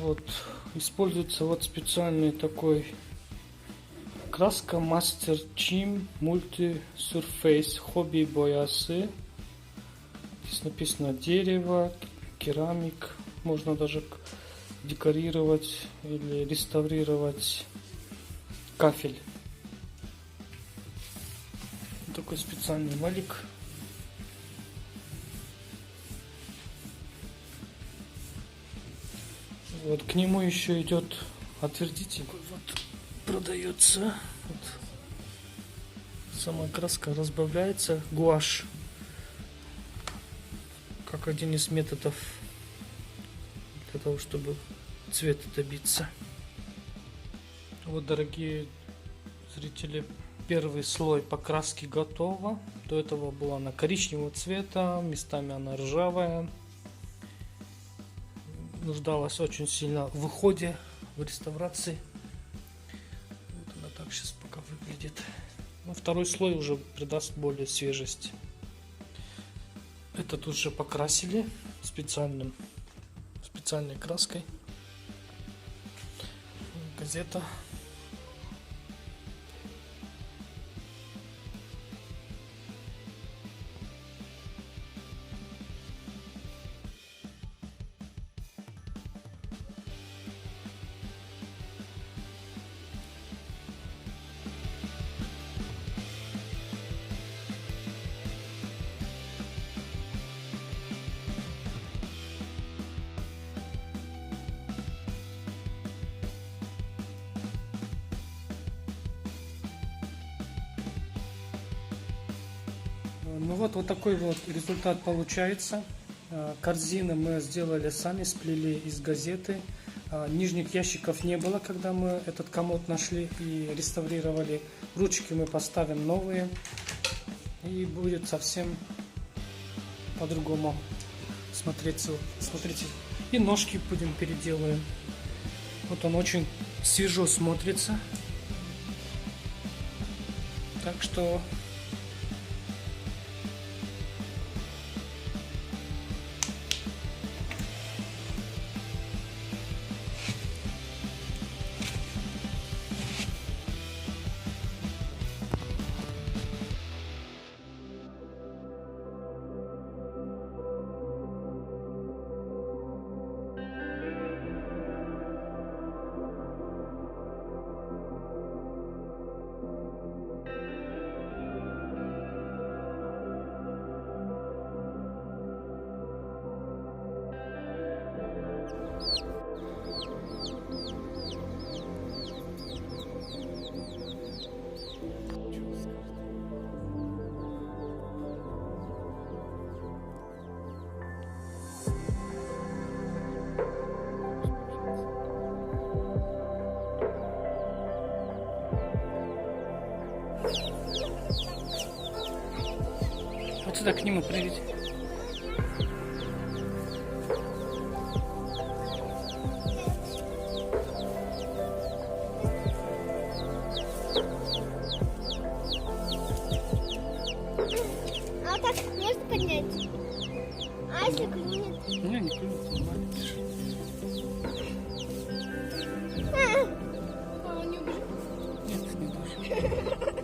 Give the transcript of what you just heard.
Вот используется вот специальный такой краска Master Chim Multi Surface хобби боясы. Здесь написано дерево, керамик. Можно даже декорировать или реставрировать кафель. Такой специальный валик. Вот к нему еще идет отвердитель. Вот продается. Вот. Сама краска разбавляется. Гуашь. Как один из методов для того, чтобы цвета добиться. Вот, дорогие зрители, первый слой покраски готова. До этого была она коричневого цвета, местами она ржавая. Нуждалась очень сильно в уходе, в реставрации. Вот она так сейчас пока выглядит. Но второй слой уже придаст более свежесть. Этот уже покрасили специальной краской. Газета. Ну вот такой вот результат получается. Корзины мы сделали сами, сплели из газеты. Нижних ящиков не было, когда мы этот комод нашли и реставрировали. Ручки мы поставим новые. И будет совсем по-другому смотреться. Смотрите. И ножки будем переделаем. Вот он очень свежо смотрится. Так что... Вот сюда к нему придите. А так можно поднять? А если клюнет? Не клюнет, нормально. А он не убежит? Нет, не должен.